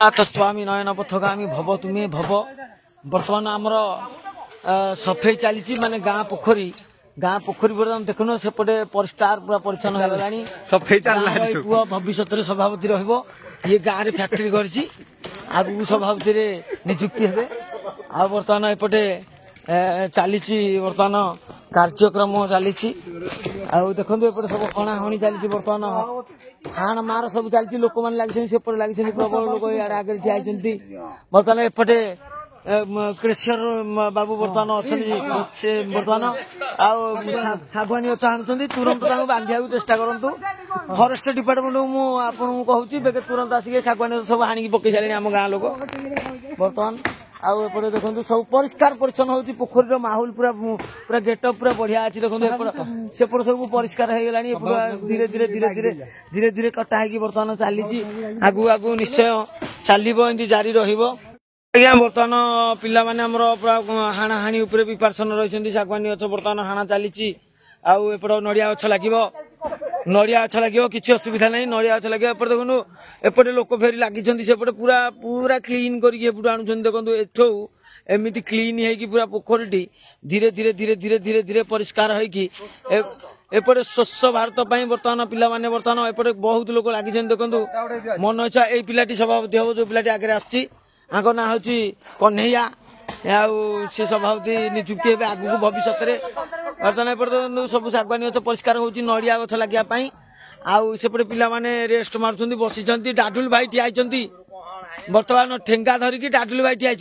नाथ स्वामी नयन पथगामी भव तुम्हें भव बर्तमान आमर सफेई चली माने गाँ पोखरी बर्तमान देखुन सेपटे परिष्कार पूरा परिच्छन्न हो गलानी सफेई चल पुआ भविष्य सभापति रहिबो ये गाँव रे फैक्ट्री करछि आगु सभापति रे नियुक्ति हेबे आ बर्तमान एपटे चली बर्तमान कार्यक्रम चली देखो एपटे सब हणाहणी चली बर्तमान हाण मार सब चलती लोक मैंने लगे सेपटे लगे प्रबल लोक इे आगे ठिया बर्तमान एपटे क्रेसियर बाबू बर्तमान अच्छा बर्तमान आगुआनी गच हाणुंट तुरंत बांधा चेष्टा करूँ फरेस्ट डिपार्टमेंट मुझे कहूँ बेगे तुरंत आसिक शागुआनी सब हाणी पकई सारे आम गाँ लोक बर्तमान आउे देखो सब परिष्कार परिच्छन हो पोखरी माहौल पूरा पूरा गेटअप पूरा बढ़िया अच्छी देखो सेपट सब परिष्कार हो गला धीरे धीरे धीरे धीरे धीरे धीरे कटा है बर्तमान चली आगु आगु निश्चय चलो एमती जारी रहा बर्तमान पिला माने पूरा हाणाहाणी प्रिपारेसन रही शागुआनी गच बर्तमान हाणा चली आउट नड़िया गछ लगे नड़िया गछ लगे किसी असुविधा नहीं नड़िया गछ लगे देखो एपटे लोक फेरी लगी सेपटे पूरा पूरा क्लीन करके आणुन देखो एठू एमती क्लीन है पूरा पोखरी धीरे धीरे धीरे धीरे धीरे धीरे परिष्कार होपटे स्वच्छ भारत बर्तमान पिला माने बर्तमान एपटे बहुत लोक लगी देखो मन इच्छा यही पिलाटी सभापति हम जो पिलाटी आगे आसची ना हूँ कन्हैया सी सभापति नियुक्ति हे आगू भविष्य बर्तमान एपटे सब शागुआनी गच परिष्कार हो नड़िया गछ लगे सेपटे पिला माने रेस्ट मार्च बसी डाडुल भाई ठिया बर्तमान ठेंगा धरिकी डाडुल भाई ठिया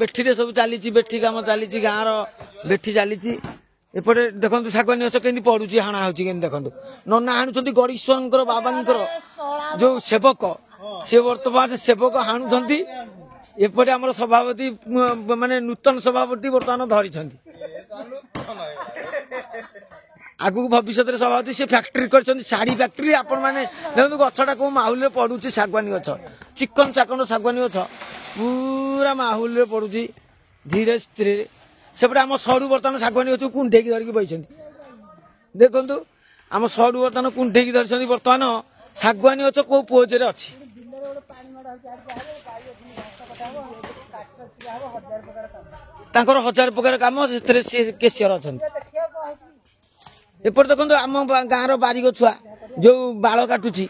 बेठी सब चली बेठी काम चली गाँव बेठी चली एपटे देखो शागुआनी गछ केमती पड़ुची हाणा हो देखो नना हाणुंट गणेश्वर बाबा जो सेवक सी बर्तमान सेवक हाणुंट एपटे आम सभापति माने नूतन सभापति बर्तमान धरी आगु भविष्य सभापति से फैक्ट्री कर शाढ़ी फैक्ट्री आपण मैंने देखो गछटा कौ माहौल पड़ुची शागुआनी गछ चिकन चाकन शागुआनी गछ पूरा माहौल पड़ुची धीरे धीरे सेपटे आम सड़ू बर्तमान शागुआनी गछ कुंडेकी धरिकी बही देखु आम सड़ू बर्तमान कुंडेकी धरी बर्तमान शागुआनी गछ कौ पोजरे अच्छी तांकर 1000 प्रकार काम केसियर अच्छा एपटे देखो आम गाँव बारिक छुआ जो बाल काटुची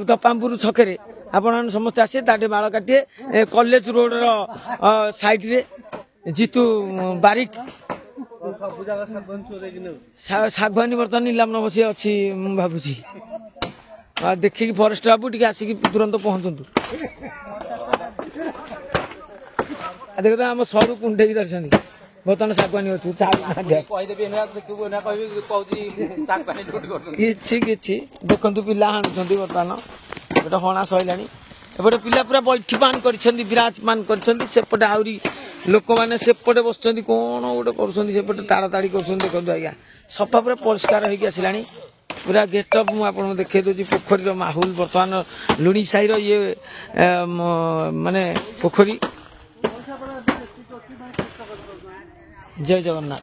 दपामपुर छके आपण समस्त आसे ताटे बाल काटे कॉलेज रोड साइड रे जीतू बारिक शागुआनी बर्तमान नीलाम बसी अच्छी भावुची देखिए फरेस्ट बाबू टी आसिक तुरंत पहुंचु देख आम सरू कुंडे दर्शन बर्तमान शागुआनी किसी देखु पिला हाणुंट बर्तमान गोटे हणा सरला एपटे पिला पूरा बैठीमान कर विराजमान करपटे आहरी लोक मैंने सेपटे बस कौन गोटे कर ताड़ा ताड़ी कर देखो आज्ञा सफा पूरा परिष्कार होगी आसला पूरा गेटअप मुझे देखे दूसरी पोखरी माहौल बर्तमान लुणी साई ये माने पोखरी जय जगन्नाथ।